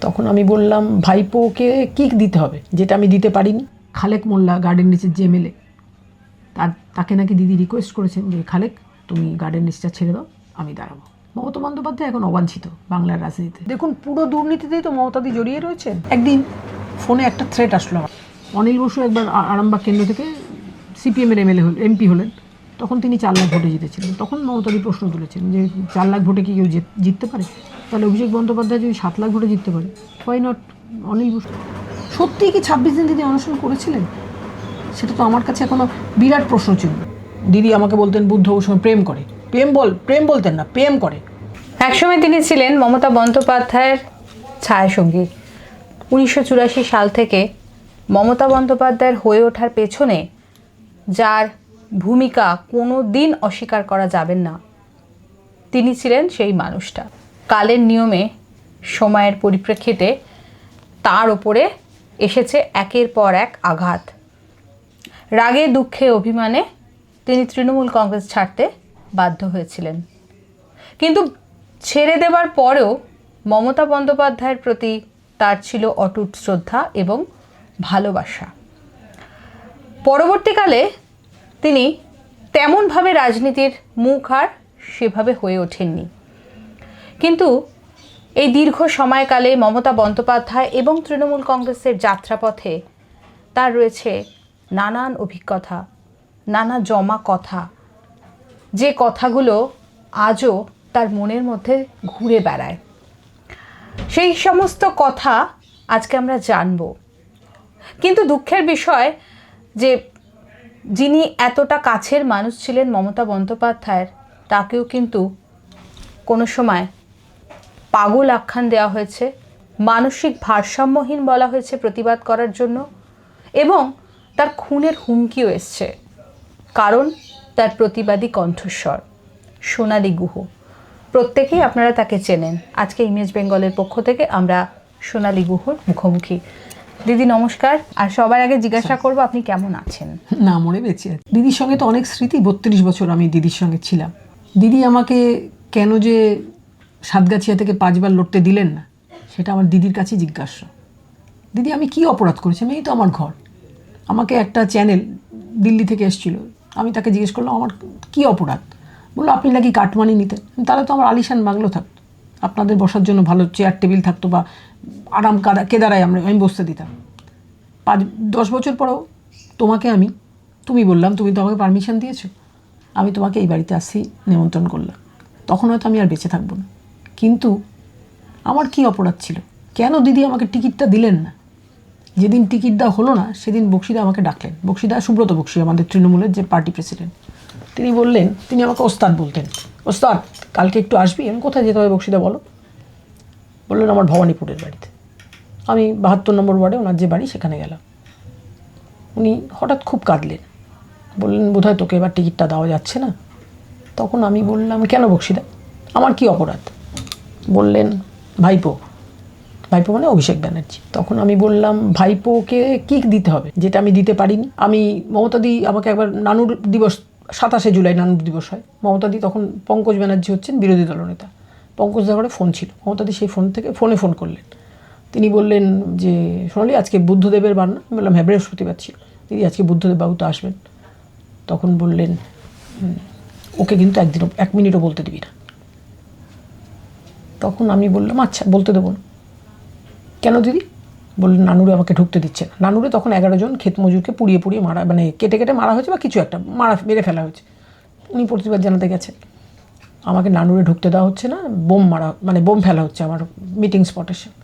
তখন আমি বললাম ভাইপোকে কী দিতে হবে যেটা আমি দিতে পারিনি। খালেক মোল্লা গার্ডেন রিচের যে এমএলএ তাকে নাকি দিদি রিকোয়েস্ট করেছেন যে খালেক তুমি গার্ডেন রিচটা ছেড়ে দাও, আমি দাঁড়াবো। মমতা বন্দ্যোপাধ্যায় এখন অবাঞ্ছিত বাংলার রাজনীতিতে। দেখুন পুরো দুর্নীতিতেই তো মমতাদি জড়িয়ে রয়েছেন। একদিন ফোনে একটা থ্রেট আসলো আমার। অনিল বসু একবার আরামবাগ কেন্দ্র থেকে সিপিএমের এমপি হলেন, তখন তিনি 4 লাখ ভোটে জিতেছিলেন। তখন মমতাদি প্রশ্ন তুলেছেন যে 4 লাখ ভোটে কি কেউ জিততে পারে? তাহলে অভিষেক বন্দ্যোপাধ্যায় যদি 7 লাখ ভোটে জিততে পারে, হোয়াই নট অনিল বসু? সত্যিই কি 26 দিন দিদি অনশন করেছিলেন? সেটা তো আমার কাছে এখনো বিরাট প্রশ্ন ছিল। দিদি আমাকে বলতেন বুদ্ধ ওর সঙ্গে প্রেম করে। প্রেম বলতেন না, প্রেম করে। একসময় তিনি ছিলেন মমতা বন্দ্যোপাধ্যায়ের ছায়াসঙ্গী। 1984 সাল থেকে মমতা বন্দ্যোপাধ্যায়ের হয়ে ওঠার পেছনে যার ভূমিকা কোনো দিন অস্বীকার করা যাবে না, তিনি ছিলেন সেই মানুষটা। কালের নিয়মে সময়ের পরিপ্রেক্ষিতে তার ওপরে এসেছে একের পর এক আঘাত। রাগে দুঃখে অভিমানে তিনি তৃণমূল কংগ্রেস ছাড়তে বাধ্য হয়েছিলেন, কিন্তু ছেড়ে দেওয়ার পরেও মমতা বন্দ্যোপাধ্যায়ের প্রতি তার ছিল অটুট শ্রদ্ধা এবং ভালোবাসা। পরবর্তীকালে তিনি তেমনভাবে রাজনীতির মুখ আর সেভাবে হয়ে ওঠেননি, কিন্তু এই দীর্ঘ সময়কালে মমতা বন্দ্যোপাধ্যায় এবং তৃণমূল কংগ্রেসের যাত্রাপথে তার রয়েছে নানান অভিজ্ঞতা, নানা জমা কথা, যে কথাগুলো আজও তার মনের মধ্যে ঘুরে বেড়ায়। সেই সমস্ত কথা আজকে আমরা জানব। কিন্তু দুঃখের বিষয় যে যিনি এতটা কাছের মানুষ ছিলেন মমতা বন্দ্যোপাধ্যায়ের, তাকেও কিন্তু কোনো সময় পাগল আখ্যান দেওয়া হয়েছে, মানসিক ভারসাম্যহীন বলা হয়েছে প্রতিবাদ করার জন্য, এবং তার খুনের হুমকিও এসছে, কারণ তার প্রতিবাদী কণ্ঠস্বর। সোনালী গুহ, প্রত্যেকেই আপনারা তাকে চেনেন। আজকে ইমেজ বেঙ্গলের পক্ষ থেকে আমরা সোনালী গুহর মুখোমুখি। দিদি নমস্কার। আর সবার আগে জিজ্ঞাসা করব আপনি কেমন আছেন? না মরে বেঁচে আছি। দিদির সঙ্গে তো অনেক স্মৃতি। 32 বছর আমি দিদির সঙ্গে ছিলাম। দিদি আমাকে কেন যে সাতগাছিয়া থেকে 5 বার লড়তে দিলেন না, সেটা আমার দিদির কাছেই জিজ্ঞাসা। দিদি আমি কি অপরাধ করেছি? এই তো আমার ঘর। আমাকে একটা চ্যানেল দিল্লি থেকে এসেছিল, আমি তাকে জিজ্ঞেস করলাম আমার কি অপরাধ? বললো আপনি নাকি কাটমানি নিতেন। তাহলে তো আমার আলিশান বাংলো থাকতো, আপনাদের বসার জন্য ভালো চেয়ার টেবিল থাকতো, বা আরাম কেদারায় আমি বসতে দিতাম। 10 বছর পরেও তুমি বললাম, তুমি তো আমাকে পারমিশন দিয়েছো, আমি তোমাকে এই বাড়িতে আসি নিমন্ত্রণ করলাম। তখন হয়তো আমি আর বেঁচে থাকবো না, কিন্তু আমার কি অপরাধ ছিল? কেন দিদি আমাকে টিকিটটা দিলেন না? যেদিন টিকিট দেওয়া হলো না সেদিন বক্সিদা আমাকে ডাকলেন। বক্সিদা, সুব্রত বক্সি, আমাদের তৃণমূলের যে পার্টি প্রেসিডেন্ট, তিনি বললেন, তিনি আমাকে ওস্তাদ বলতেন, ওস্তাদ কালকে একটু আসবি। আমি কোথায় যেতে হবে বক্সিদা বলো? বললেন আমার ভবানীপুরের বাড়িতে। আমি 72 নম্বর ওয়ার্ডে ওনার যে বাড়ি সেখানে গেলাম। উনি হঠাৎ খুব কাঁদলেন, বললেন বোধহয় তোকে এবার টিকিটটা দেওয়া যাচ্ছে না। তখন আমি বললাম কেন বক্সিদা, আমার কি অপরাধ? বললেন ভাইপো মানে অভিষেক ব্যানার্জি। তখন আমি বললাম ভাইপোকে কী দিতে হবে যেটা আমি দিতে পারিনি? মমতাদি আমাকে একবার নানুর দিবস, 27শে জুলাই নানুর দিবস হয়, মমতাদি তখন পঙ্কজ ব্যানার্জি হচ্ছেন বিরোধী দলনেতা, পঙ্কজদার ঘরে ফোন ছিল, মমতাদি সেই ফোন থেকে ফোন করলেন। তিনি বললেন যে সোনালি আজকে বুদ্ধদেবের বার না? আমি বললাম হ্যাঁ বৃহস্পতিবার ছিল। দিদি আজকে বুদ্ধদেব বাবু তো আসবেন। তখন বললেন ওকে কিন্তু 1 মিনিটও বলতে দিবি না। তখন আমি বললাম আচ্ছা বলতে দেবো না। কেন দিদি? বললেন নানুরে আমাকে ঢুকতে দিচ্ছে না। নানুরে তখন 11 জন ক্ষেত মজুরকে পুড়িয়ে মারা, মানে কেটে মারা হয়েছে বা কিছু একটা মেরে ফেলা হয়েছে। উনি প্রতিবাদ জানাতে গেছেন, আমাকে নানুরে ঢুকতে দেওয়া হচ্ছে না, বোম ফেলা হচ্ছে আমার মিটিং স্পটের সামনে।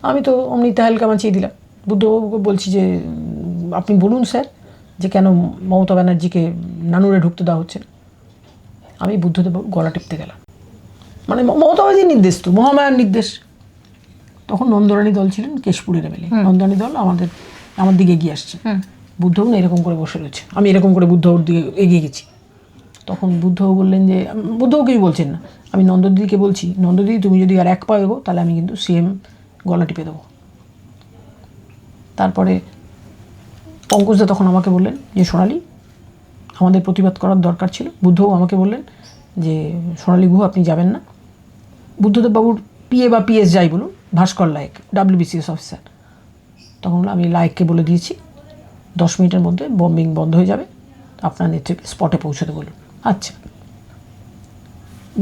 আমি তো অমনি তাহেলকা মাচিয়ে দিলাম। বুদ্ধবাবুকে বলছি যে আপনি বলুন স্যার যে কেন মমতা ব্যানার্জিকে নানুরে ঢুকতে দেওয়া হচ্ছে না। আমি বুদ্ধদেববাবু গলা টিপতে গেলাম, মানে মমতা ব্যানার্জির নির্দেশ তো, মহামায়ার নির্দেশ। তখন নন্দরানী দল ছিলেন কেশপুরের এমএলএ, নন্দরানী দল আমার দিকে এগিয়ে আসছে। বুদ্ধবাবু না এরকম করে বসে রয়েছে, আমি এরকম করে বুদ্ধবাবুর দিকে এগিয়ে গেছি। তখন বুদ্ধবাবু বললেন যে, বুদ্ধবাবু কিছু বলছেন না, আমি নন্দদিদিকে বলছি নন্দদিদি তুমি যদি আর 1 পা এগো তাহলে আমি কিন্তু সিএম গলা টিপে দেবো। তারপরে পঙ্কজদা তখন আমাকে বললেন যে সোনালি আমাদের প্রতিবাদ করার দরকার ছিল। বুদ্ধবাবু আমাকে বললেন যে সোনালী গুহ আপনি যাবেন না, বুদ্ধদেব বাবুর পিএ বা পিএস যাই বলুন, ভাস্কর লায়েক, WBCS অফিসার। তখন আমি লায়েককে বলে দিয়েছি 10 মিনিটের মধ্যে বম্বিং বন্ধ হয়ে যাবে, আপনার নেতৃত্বে স্পটে পৌঁছতে বলুন। আচ্ছা।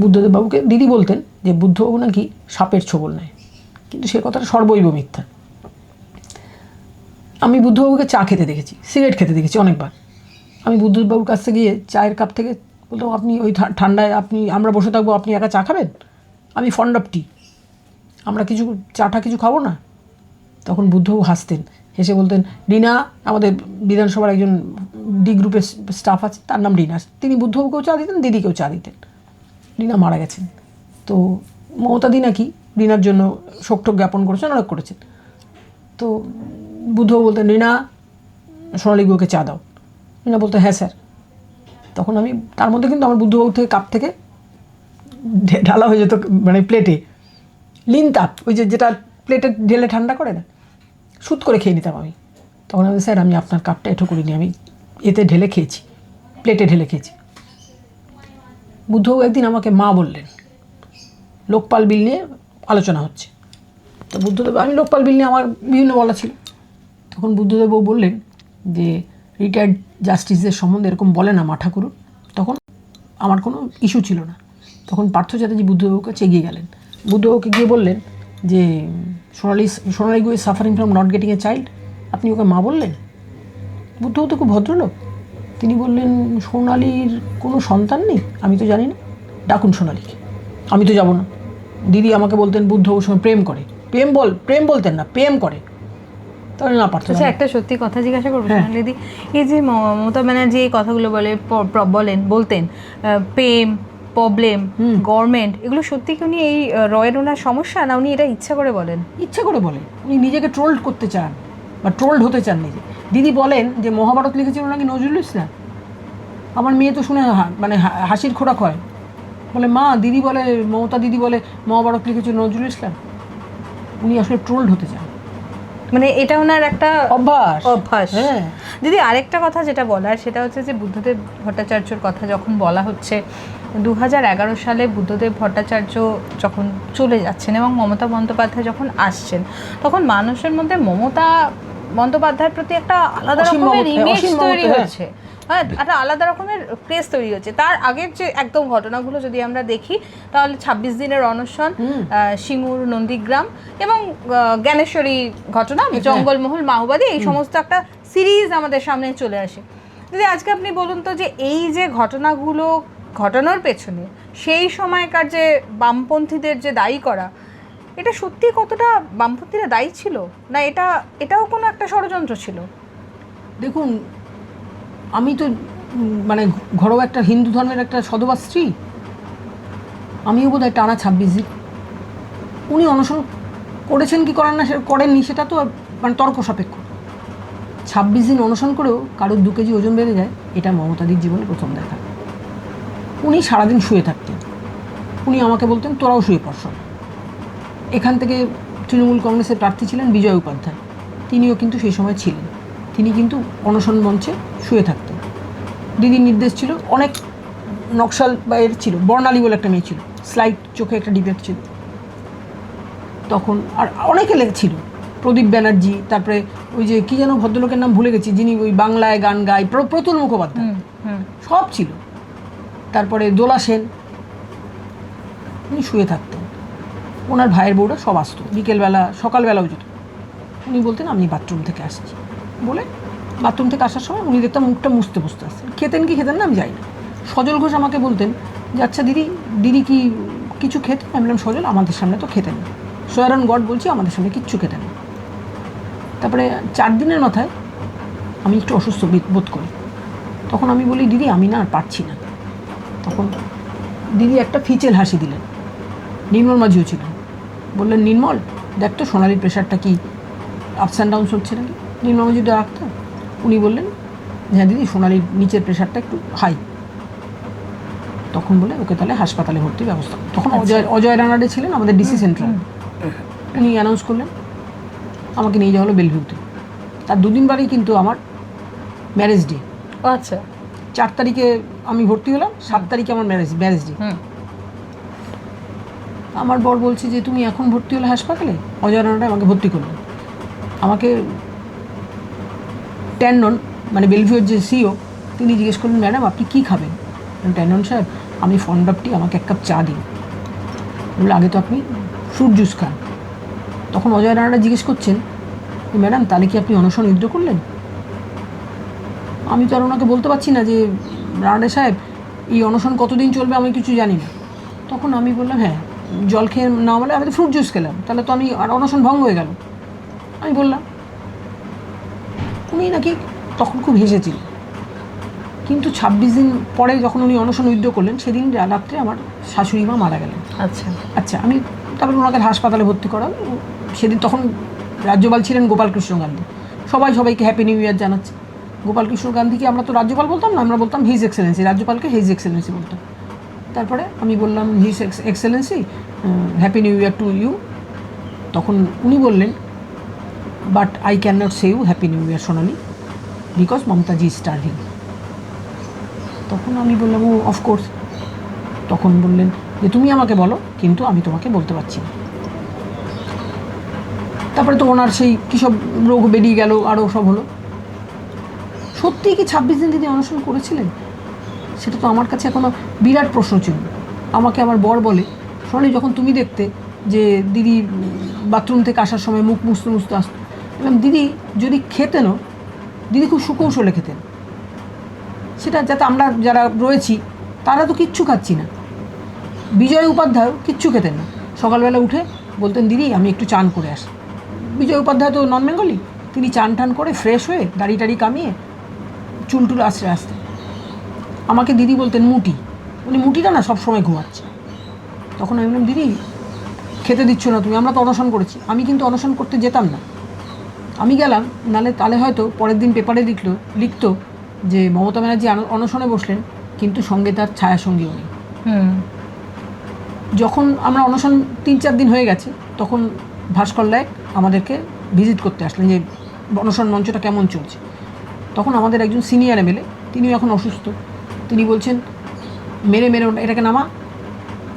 বুদ্ধদেব বাবুকে দিদি বলতেন যে বুদ্ধবাবু নাকি সাপের ছোবল নেয়, কিন্তু সে কথাটা সর্বৈব মিথ্যা। আমি বুদ্ধবাবুকে চা খেতে দেখেছি, সিগারেট খেতে দেখেছি অনেকবার। আমি বুদ্ধদেববাবুর কাছ থেকে গিয়ে চায়ের কাপ থেকে বলতাম, আপনি ওই ঠান্ডায় আমরা বসে থাকবো, আপনি একা চা খাবেন? আমি ফন্ড অফ টি, আমরা চাটা কিছু খাবো না? তখন বুদ্ধবাবু হাসতেন, হেসে বলতেন, রিনা, আমাদের বিধানসভার একজন ডি গ্রুপের স্টাফ আছে, তার নাম রিনা, তিনি বুদ্ধবাবুকেও চা দিতেন, দিদিকেও চা দিতেন। রিনা মারা গেছেন, তো মমতাদি নাকি রিনার জন্য শোকটোক জ্ঞাপন করেছেন, অনেক করেছেন। তো বুদ্ধবাবু বলতেন, রিনা, সোনালী গুহকে চা দাও। রিনা বলতো, হ্যাঁ স্যার। তখন আমি তার মধ্যে কিন্তু আমার বুদ্ধবাবু থেকে কাপ থেকে ঢালা হয়ে যেত, মানে প্লেটে লিন তাপ, ওই যেটা প্লেটে ঢেলে ঠান্ডা করে না, সুত করে খেয়ে নিতাম আমি। তখন আমি, স্যার আমি আপনার কাপটা এঁঠো করিনি, আমি এতে ঢেলে খেয়েছি, প্লেটে ঢেলে খেয়েছি। বুদ্ধবাবু একদিন আমাকে মা বললেন, লোকপাল বিল নিয়ে আলোচনা হচ্ছে। তো বুদ্ধদেব, আমি লোকপাল বিল নিয়ে আমার বিভিন্ন বলা ছিল। তখন বুদ্ধদেববাবু বললেন যে রিটায়ার্ড জাস্টিসদের সম্বন্ধে এরকম বলে না মা ঠাকুর। তখন আমার কোনো ইস্যু ছিল না। তখন পার্থ চ্যাটার্জি বুদ্ধবাবুর কাছে এগিয়ে গেলেন, বুদ্ধবাবুকে গিয়ে বললেন যে Sonali Guha is suffering from not getting a child, আপনি ওকে মা বললেন? বুদ্ধবাবু তো খুব ভদ্রলোক, তিনি বললেন, সোনালীর কোনো সন্তান নেই? আমি তো জানি না, ডাকুন সোনালীকে। আমি তো যাব না। দিদি আমাকে বলতেন বুদ্ধবাবুর সঙ্গে প্রেম করে, প্রেম বলতেন না, প্রেম করে। তাহলে না পারতো। আচ্ছা, একটা সত্যি কথা জিজ্ঞাসা করবো সোনালীদি, এই যে মমতা ব্যানার্জি এই কথাগুলো বলতেন, প্রেম, প্রবলেম, গভর্নমেন্ট, এগুলো সত্যি কি উনি এই রয়ের ওনার সমস্যা, না উনি এটা ইচ্ছা করে বলেন? ইচ্ছা করে বলেন, উনি নিজেকে ট্রোল্ড করতে চান বা ট্রোল্ড হতে চান নিজে। দিদি বলেন যে মহাভারত লিখেছিল নাকি নজরুল ইসলাম। আমার মেয়ে তো শুনে মানে হাসির খোরাক হয়, বলে, মা, দিদি বলে, মমতা দিদি বলে মহাভারত লিখেছিল নজরুল ইসলাম। উনি আসলে ট্রোল্ড হতে চান, মানে এটা ওনার একটা অভ্যাস। হ্যাঁ দিদি, আরেকটা কথা যেটা বলার, সেটা হচ্ছে যে বুদ্ধদেব ভট্টাচার্যর কথা যখন বলা হচ্ছে, 2011 সালে বুদ্ধদেব ভট্টাচার্য যখন চলে যাচ্ছেন এবং মমতা বন্দ্যোপাধ্যায় যখন আসছেন, তখন মানুষের মধ্যে মমতা বন্দ্যোপাধ্যায়ের প্রতি একটা আলাদা রকমের ইমেজ তৈরি হচ্ছে, হ্যাঁ, একটা আলাদা রকমের ক্রেজ তৈরি হচ্ছে। তার আগের যে একদম ঘটনাগুলো যদি আমরা দেখি, তাহলে 26 দিনের অনশন, সিঙ্গুর, নন্দীগ্রাম এবং জ্ঞানেশ্বরী ঘটনা, জঙ্গলমহল, মাওবাদী, এই সমস্ত একটা সিরিজ আমাদের সামনে চলে আসে। যদি আজকে আপনি বলুন তো, যে এই যে ঘটনাগুলো ঘটানোর পেছনে সেই সময়কার যে বামপন্থীদের যে দায়ী করা, এটা সত্যি কতটা বামপন্থীরা দায়ী ছিল, না এটাও কোনো একটা ষড়যন্ত্র ছিল? দেখুন, আমি তো মানে ঘরোয়া একটা হিন্দু ধর্মের একটা সধবা স্ত্রী, আমিও বোধ হয় টানা 26 দিন। উনি অনশন করেছেন কি করেন না, সেটা করেননি, সেটা তো মানে তর্ক সাপেক্ষ। 26 দিন অনশন করেও কারোর 2 কেজি ওজন বেড়ে যায়, এটা মমতাদির জীবনে প্রথম দেখা। উনি সারাদিন শুয়ে থাকতেন, উনি আমাকে বলতেন, তোরাও শুয়ে পড় সব। এখান থেকে তৃণমূল কংগ্রেসের প্রার্থী ছিলেন বিজয় উপাধ্যায়, তিনিও কিন্তু সেই সময় ছিলেন, তিনি কিন্তু অনশন মঞ্চে শুয়ে থাকতেন। দিদির নির্দেশ ছিল, অনেক নকশাল বা এর ছিল, বর্ণালী বলে একটা মেয়ে ছিল, স্লাইড চোখে একটা ডিফেক্ট ছিল তখন, আর অনেকে ছিল, প্রদীপ ব্যানার্জি, তারপরে ওই যে কী যেন ভদ্রলোকের নাম ভুলে গেছি, যিনি ওই বাংলায় গান গায়, প্রতুল মুখোপাধ্যায়, সব ছিল, তারপরে দোলা সেন। উনি শুয়ে থাকতেন, ওনার ভাইয়ের বউরা সব আসতো, বিকেলবেলা সকালবেলাও যেত। উনি বলতেন, আমি বাথরুম থেকে আসছি বলে, বাথরুম থেকে আসার সময় উনি দেখতাম মুখটা মুছতে মুছতে আসতেন। খেতেন কি খেতেন না আমি জানি না। সজল ঘোষ আমাকে বলতেন যে, আচ্ছা দিদি কি কিছু খেতেন? আমি বললাম, সজল, আমাদের সামনে তো খেতেন না, সোয়ারন গড বলছি, আমাদের সামনে কিচ্ছু খেতেন না। তারপরে 4 দিনের মাথায় আমি একটু অসুস্থ বোধ করি, তখন আমি বলি, দিদি আমি না আর পারছি না। তখন দিদি একটা ফিচেল হাসি দিলেন, নির্মল মাঝিও ছিলেন, বললেন, নির্মল, দেখ তো সোনালীর প্রেশারটা কি আপস অ্যান্ড ডাউনস হচ্ছে নাকি। নির্মল মাঝিটা রাখতেন, উনি বললেন, হ্যাঁ দিদি, সোনালীর নিচের প্রেশারটা একটু হাই। তখন বলে, ওকে তাহলে হাসপাতালে ভর্তির ব্যবস্থা। তখন অজয় রানাডে ছিলেন আমাদের ডিসি সেন্ট্রাল, উনি অ্যানাউন্স করলেন, আমাকে নিয়ে যাওয়া হলো বেলভিউতে। তার 2 দিন বাদেই কিন্তু আমার ম্যারেজ ডে। আচ্ছা, 4 তারিখে আমি ভর্তি হলাম, 7 তারিখে আমার ম্যারেজ ডে। আমার বর বলছে যে তুমি এখন ভর্তি হলে হাসপাতালে, অজয় রানাটা আমাকে ভর্তি করলেন। আমাকে ট্যান্ডন মানে বেলভিউর যে সিও তিনি জিজ্ঞেস করলেন, ম্যাডাম আপনি কী খাবেন? ট্যান্ডন সাহেব আমি ফন্ড অফ টি, আমাকে এক কাপ চা দিন। বললো আগে তো আপনি ফ্রুট জুস খান। তখন অজয় রানাটা জিজ্ঞেস করছেন, ম্যাডাম তাহলে কি আপনি অনশন উইথড্র করলেন? আমি তো আর ওনাকে বলতে পারছি না যে রানাডে সাহেব এই অনশন কতদিন চলবে আমি কিছু জানি না। তখন আমি বললাম হ্যাঁ, জল খেয়ে না বলে আমি তো ফ্রুট জুস খেলাম, তাহলে তো আমি আর অনশন ভঙ্গ হয়ে গেল। আমি বললাম, উনি নাকি তখন খুব হেসেছিলেন। কিন্তু 26 দিন পরে যখন উনি অনশন উইথড্র করলেন, সেদিন রাত্রে আমার শাশুড়ি মা মারা গেলেন। আচ্ছা আমি তারপরে ওনাকে হাসপাতালে ভর্তি করাল। সেদিন তখন রাজ্যপাল ছিলেন গোপালকৃষ্ণ গান্ধী। সবাইকে হ্যাপি নিউ ইয়ার জানাচ্ছে। গোপালকৃষ্ণ গান্ধীকে আমরা তো রাজ্যপাল বলতাম না, আমরা বলতাম হিজ এক্সেলেন্সি। রাজ্যপালকে হিজ এক্সেলেন্সি বলতাম। তারপরে আমি বললাম his excellency happy new year to you. তখন উনি বললেন, but I can not say you happy new year Sonali, because Mamataji starving. তখন আমি বললাম ও অফকোর্স। তখন বললেন যে তুমি আমাকে বলো, কিন্তু আমি তোমাকে বলতে পারছি না। তারপরে তো ওনার সেই কী সব রোগ বেরিয়ে গেল, আরও সব হলো। সত্যিই কি 26 দিন দিদি অনশন করেছিলেন? সেটা তো আমার কাছে এখনও বিরাট প্রশ্ন ছিল। আমাকে আমার বর বলে, সোনালি যখন তুমি দেখতে যে দিদি বাথরুম থেকে আসার সময় মুখ মুছতে মুছতে আসতো, এবং দিদি যদি খেতেনও, দিদি খুব সুকৌশলে খেতেন। সেটা যাতে আমরা যারা রয়েছি তারা তো কিচ্ছু খাচ্ছি না। বিজয় উপাধ্যায়ও কিচ্ছু খেতেন না। সকালবেলা উঠে বলতেন দিদি আমি একটু চান করে আসি। বিজয় উপাধ্যায় তো নন বেঙ্গলি, তিনি চান টান করে ফ্রেশ হয়ে দাড়ি টাড়ি কামিয়ে চুল টুল আসতে আসতে আমাকে দিদি বলতেন মুটি। উনি মুটিটা না সবসময় ঘুমাচ্ছে। তখন আমি বললাম দিদি খেতে দিচ্ছ না তুমি, আমরা তো অনশন করেছি। আমি কিন্তু অনশন করতে যেতাম না, আমি গেলাম, তাহলে হয়তো পরের দিন পেপারে লিখতো যে মমতা ব্যানার্জি অনশনে বসলেন, কিন্তু সঙ্গে তার ছায়াসঙ্গীও নেই। যখন আমরা অনশন 3-4 দিন হয়ে গেছে, তখন ভাস্কর লায়েক আমাদেরকে ভিজিট করতে আসলেন যে অনশন মঞ্চটা কেমন চলছে। তখন আমাদের একজন সিনিয়র এমএলএ, তিনিও এখন অসুস্থ, তিনি বলছেন মেরে এটাকে নামা।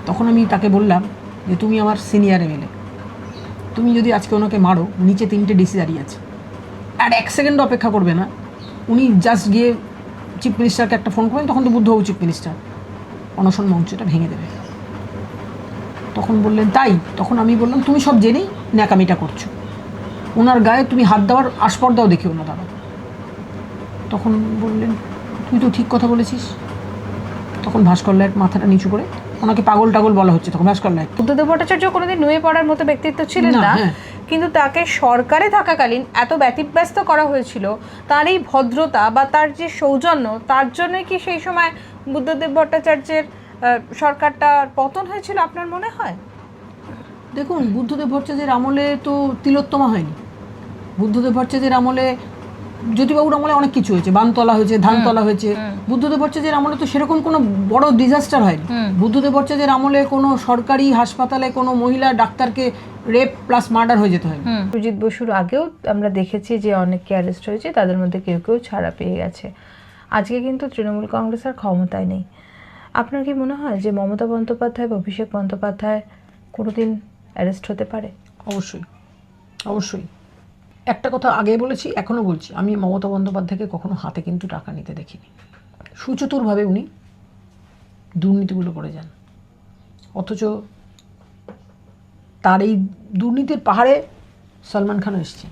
তখন আমি তাকে বললাম যে তুমি আমার সিনিয়র এমএলএ, তুমি যদি আজকে ওনাকে মারো, নিচে 3টে ডিসি দাঁড়িয়ে আছে, আর 1 সেকেন্ড অপেক্ষা করবে না, উনি জাস্ট গিয়ে চিফ মিনিস্টারকে একটা ফোন করেন, তখন তো বুদ্ধবাবু চিফ মিনিস্টার, অনশন মঞ্চটা ভেঙে দেবে। তখন বললেন তাই? তখন আমি বললাম তুমি সব জেনেই ন্যাকামিটা করছো, ওনার গায়ে তুমি হাত দেওয়ার আস্পর্দাও দেখিও না দাদা। তখন বললেন তুই তো ঠিক কথা বলেছিস। তখন ভাস্কর লায়েক মাথাটা নিচু করে, ওনাকে পাগল টাগল বলা হচ্ছে তখন ভাস্কর লায়েক। বুদ্ধদেব ভট্টাচার্য কোনোদিন নুয়ে পড়ার মতো ব্যক্তিত্ব ছিলেন না, কিন্তু তাকে সরকারে থাকাকালীন এত ব্যতিব্যস্ত করা হয়েছিল। তার এই ভদ্রতা বা তার যে সৌজন্য, তার জন্য কি সেই সময় বুদ্ধদেব ভট্টাচার্যের সরকারটা পতন হয়েছিল আপনার মনে হয়? দেখুন, বুদ্ধদেব ভট্টাচার্যের আমলে তো তিলোত্তমা হয়নি। বুদ্ধদেব ভট্টাচার্যের আমলে, জ্যোতিবাবুর আমলে অনেক কিছু হয়েছে, বানতলা হয়েছে, ধানতলা হয়েছে। বুদ্ধদেব ভট্টাচার্যের আমলে তো সেরকম কোনো বড় ডিজাস্টার হয়নি। বুদ্ধদেব ভট্টাচার্যের আমলে কোনো সরকারি হাসপাতালে কোনো মহিলা ডাক্তারকে রেপ প্লাস মার্ডার হয়ে যেতে হয়নি। সুজিত বসুর আগেও আমরা দেখেছি যে অনেকে অ্যারেস্ট হয়েছে, তাদের মধ্যে কেউ কেউ ছাড়া পেয়ে গেছে। আজকে কিন্তু তৃণমূল কংগ্রেস আর ক্ষমতায় নেই। আপনার কি মনে হয় যে মমতা বন্দ্যোপাধ্যায় বা অভিষেক বন্দ্যোপাধ্যায় কোনোদিন অ্যারেস্ট হতে পারে? অবশ্যই, অবশ্যই। একটা কথা আগে বলেছি, এখনও বলছি, আমি মমতা বন্দ্যোপাধ্যায়কে কখনো হাতে কিন্তু টাকা নিতে দেখিনি। সুচতুরভাবে উনি দুর্নীতিগুলো করে যান, অথচ তার এই দুর্নীতির পাহাড়ে সলমান খানও এসছেন।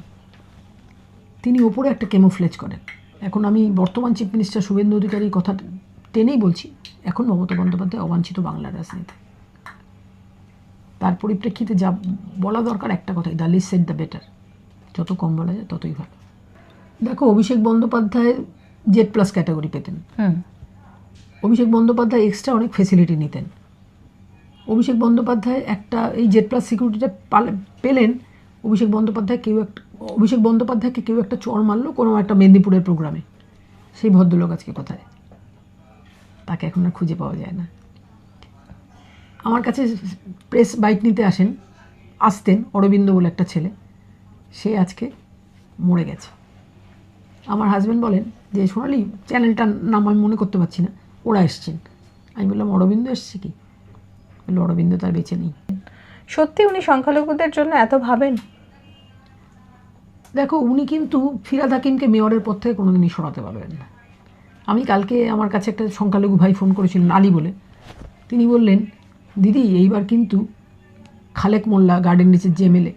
তিনি ওপরে একটা কেমোফ্লেজ করেন। এখন আমি বর্তমান চিফ মিনিস্টার শুভেন্দু অধিকারীর কথা টেনেই বলছি, এখন মমতা বন্দ্যোপাধ্যায় অবাঞ্ছিত বাংলার রাজনীতি। তার পরিপ্রেক্ষিতে যা বলা দরকার একটা কথাই, the least said the better. যত কম বলা যায় ততই ভালো। দেখো, Abhishek Bandyopadhyay Z plus category পেতেন। অভিষেক বন্দ্যোপাধ্যায় এক্সট্রা অনেক ফেসিলিটি নিতেন। অভিষেক বন্দ্যোপাধ্যায় একটা এই জেড প্লাস সিকিউরিটিটা পেলেন। অভিষেক বন্দ্যোপাধ্যায়কে কেউ একটা চড় মারলো কোনো একটা মেদিনীপুরের প্রোগ্রামে, সেই ভদ্রলোক আজকে কোথায়? তাকে এখন আর খুঁজে পাওয়া যায় না। আমার কাছে প্রেস বাইট নিতে আসতেন অরবিন্দ বলে একটা ছেলে, সে আজকে মরে গেছে। আমার হাজব্যান্ড বলেন যে সোনালি চ্যানেলটার নাম আমি মনে করতে পারছি না, ওরা এসছেন। আমি বললাম অরবিন্দ এসছে কি? অরবিন্দ তার বেঁচে নেই। সত্যি উনি সংখ্যালঘুদের জন্য এত ভাবেন? দেখো, উনি কিন্তু ফিরহাদ হাকিমকে মেয়রের পদ থেকে কোনোদিনই সরাতে পারবেন না। আমি কালকে আমার কাছে একটা সংখ্যালঘু ভাই ফোন করেছিলেন, আলী বলে। তিনি বললেন, দিদি এইবার কিন্তু খালেক মোল্লা গার্ডেন রিচের যে এমএলএ,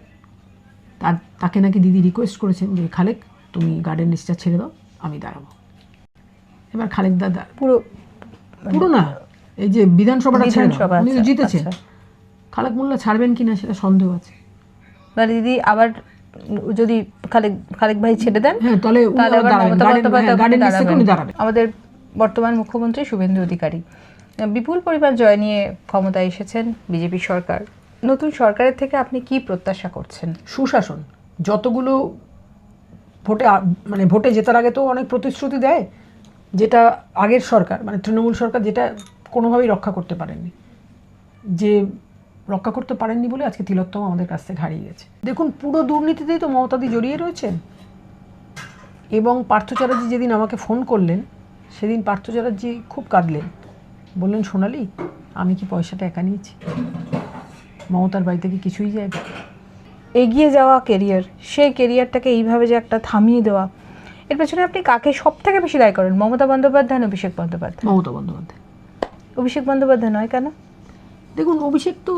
তাকে নাকি দিদি রিকোয়েস্ট করেছেন যে খালেক তুমি গার্ডেন রিচটা ছেড়ে দাও, আমি দাঁড়াবো। এবার খালেক দাদা পুরো না, এই যে বিধানসভাটা ছেড়ে দাও, উনি তো জিতেছেন। খালেক মোল্লা ছাড়বেন কিনা সেটা সন্দেহ আছে। দিদি আবার যদি খালেক ভাই ছেড়ে দেন, হ্যাঁ, তাহলে আমাদের বর্তমান মুখ্যমন্ত্রী শুভেন্দু অধিকারী বিপুল পরিমাণ জয় নিয়ে ক্ষমতায় এসেছেন বিজেপি সরকার। নতুন সরকারের থেকে আপনি কি প্রত্যাশা করছেন? সুশাসন। যতগুলো ভোটে জেতার আগে তো অনেক প্রতিশ্রুতি দেয়, যেটা আগের সরকার মানে তৃণমূল সরকার যেটা কোনোভাবেই রক্ষা করতে পারেননি। যে রক্ষা করতে পারেননি বলে আজকে তিলোত্তম আমাদের কাছ থেকে হারিয়ে গেছে। দেখুন, পুরো দুর্নীতিতেই তো মমতাদি জড়িয়ে রয়েছেন। এবং পার্থ চ্যাটার্জি যেদিন আমাকে ফোন করলেন, সেদিন পার্থ চ্যাটার্জি খুব কাঁদলেন, বললেন, সোনালি আমি কি পয়সাটা একা নিয়েছি? মমতার বাড়িতে কি কিছুই যায়? এগিয়ে যাওয়া কেরিয়ার, সেই কেরিয়ারটাকে এইভাবে যে একটা থামিয়ে দেওয়া, এর পেছনে আপনি কাকে সব থেকে বেশি দায়ী করেন? মমতা বন্দ্যোপাধ্যায় না অভিষেক বন্দ্যোপাধ্যায়? মমতা বন্দ্যোপাধ্যায়। অভিষেক বন্দ্যোপাধ্যায় নয় কেন? দেখুন, অভিষেক তো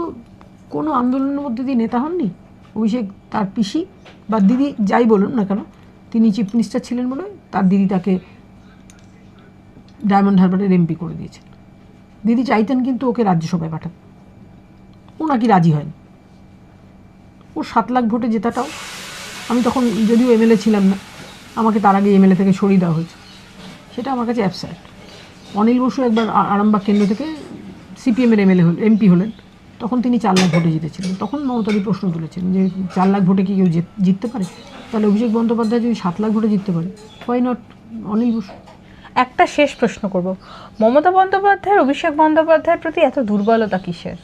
কোনো আন্দোলনের মধ্যে দিয়ে নেতা হননি। অভিষেক তার পিসি বা দিদি যাই বলুন না কেন, তিনি চিফ মিনিস্টার ছিলেন বলে তার দিদি তাকে ডায়মন্ড হারবারের এমপি করে দিয়েছেন। দিদি চাইতেন কিন্তু ওকে রাজ্যসভায় পাঠাতে, ও নাকি রাজি হয়নি। ওর 7 লাখ ভোটে জেতাটাও, আমি তখন যদিও এমএলএ ছিলাম না, আমাকে তার আগে এমএলএ থেকে সরিয়ে দেওয়া হয়েছে, সেটা আমার কাছে অ্যাবসার্ড। অনিল বসু একবার আরামবাগ কেন্দ্র থেকে সিপিএমের এমপি হলেন, তখন তিনি 4 লাখ ভোটে জিতেছিলেন। তখন মমতাদি প্রশ্ন তুলেছিলেন যে 4 লাখ ভোটে কি কেউ জিততে পারে? তাহলে অভিষেক বন্দ্যোপাধ্যায় যদি 7 লাখ ভোটে জিততে পারে, হোয়াই নট অনিল বসু? একটা শেষ প্রশ্ন করব, মমতা বন্দ্যোপাধ্যায়ের অভিষেক বন্দ্যোপাধ্যায়ের প্রতি এত দুর্বলতা কিসের?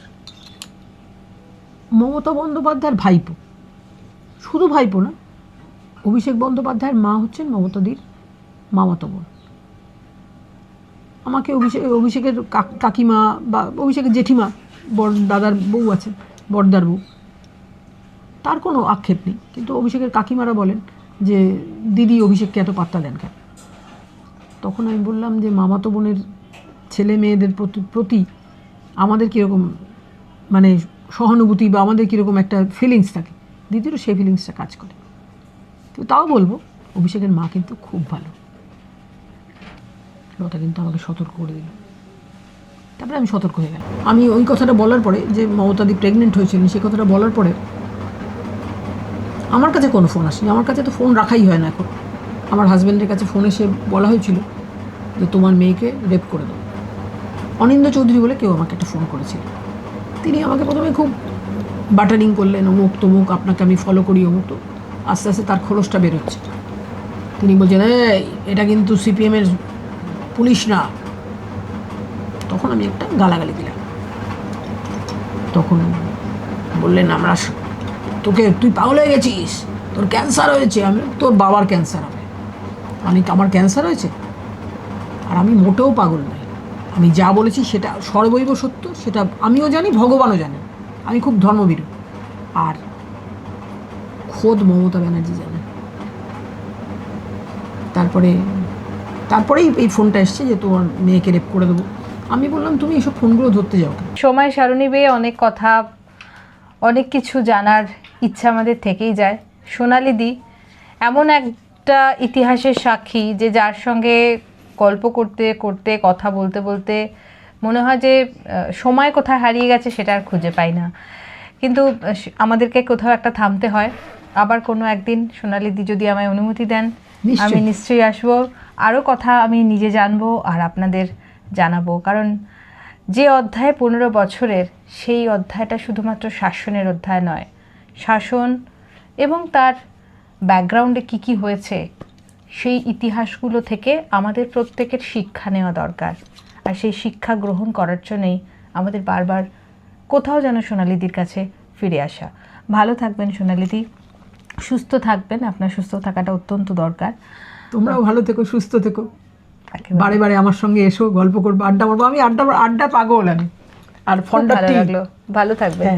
মমতা বন্দ্যোপাধ্যায়ের ভাইপো, শুধু ভাইপো না, অভিষেক বন্দ্যোপাধ্যায়ের মা হচ্ছেন মমতাদির মামাতো বোন। আমাকে অভিষেকের কাকিমা বা অভিষেকের জেঠিমা, দাদার বউ আছেন, বড়দার বউ, তার কোনো আক্ষেপ নেই। কিন্তু অভিষেকের কাকিমারা বলেন যে দিদি অভিষেককে এত পাত্তা দেন কেন? তখন আমি বললাম যে মামাতো বোনের ছেলে মেয়েদের প্রতি আমাদের কীরকম মানে সহানুভূতি বা আমাদের কীরকম একটা ফিলিংস থাকে, দিদিরও সেই ফিলিংসটা কাজ করে। তো তাও বলবো, অভিষেকের মা কিন্তু খুব ভালো। লতা কিন্তু আমাকে সতর্ক করে দিল, তারপরে আমি সতর্ক হয়ে গেলাম। আমি ওই কথাটা বলার পরে, যে মমতাদি প্রেগনেন্ট হয়েছিলেন, সেই কথাটা বলার পরে আমার কাছে কোনো ফোন আসেনি। আমার কাছে তো ফোন রাখাই হয় না এখন। আমার হাজব্যান্ডের কাছে ফোন এসে বলা হয়েছিল যে তোমার মেয়েকে রেপ করে দাও। অনিন্দ্য চৌধুরী বলে কেউ আমাকে একটা ফোন করেছিল। তিনি আমাকে প্রথমে খুব বাটারিং করলেন, অমুক তমুক, আপনাকে আমি ফলো করি অমুক। তো আস্তে আস্তে তার খোলসটা বেরোচ্ছে। তিনি বলছেন, এটা কিন্তু সিপিএমের পুলিশ না। তখন আমি একটা গালাগালি দিলাম। তখন বললেন, তুই পাগল হয়ে গেছিস, তোর ক্যান্সার হয়েছে। আমি, তোর বাবার ক্যান্সার হবে, আমার ক্যান্সার হয়েছে? আর আমি মোটেও পাগল নই। আমি যা বলেছি সেটা সর্বৈব সত্য, সেটা আমিও জানি, ভগবানও জানে। আমি খুব ধর্মভীরু। আর খোদ মমতা ব্যানার্জি জানে। তারপরেই এই ফোনটা এসছে যে তোমার মেয়েকে রেপ করে দেবো। আমি বললাম, তুমি এইসব ফোনগুলো ধরতে যাও। সময় সারণী বেয়ে অনেক কথা, অনেক কিছু জানার ইচ্ছা আমাদের থেকেই যায়। সোনালিদি এমন একটা ইতিহাসের সাক্ষী, যে যার সঙ্গে গল্প করতে করতে, কথা বলতে বলতে মনে হয় যে সময় কোথায় হারিয়ে গেছে সেটা আর খুঁজে পাই না। কিন্তু আমাদেরকে কোথাও একটা থামতে হয়। আবার কোনো একদিন সোনালিদি যদি আমায় অনুমতি দেন, আমি নিশ্চয়ই আসবো। আরও কথা আমি নিজে জানবো আর আপনাদের জানাবো। কারণ যে অধ্যায় 15 বছরের, সেই অধ্যায়টা শুধুমাত্র শাসনের অধ্যায় নয়। শাসন এবং তার ব্যাকগ্রাউন্ডে কী কী হয়েছে, সেই ইতিহাসগুলো থেকে আমাদের প্রত্যেকের শিক্ষা নেওয়া দরকার। আর সেই শিক্ষা গ্রহণ করার জন্যই আমাদের বারবার কোথাও যেন সোনালিদির কাছে ফিরে আসা। ভালো থাকবেন সোনালিদি, সুস্থ থাকবেন। আপনার সুস্থ থাকাটা অত্যন্ত দরকার। তোমরাও ভালো থেকো, সুস্থ থেকো। বারে বারে আমার সঙ্গে এসো, গল্প করবো, আড্ডা মারবো। আমি আড্ডা পাগল। আমি আর খুব ফন্ডার ভালো টি লাগলো, ভালো থাকবে। হ্যাঁ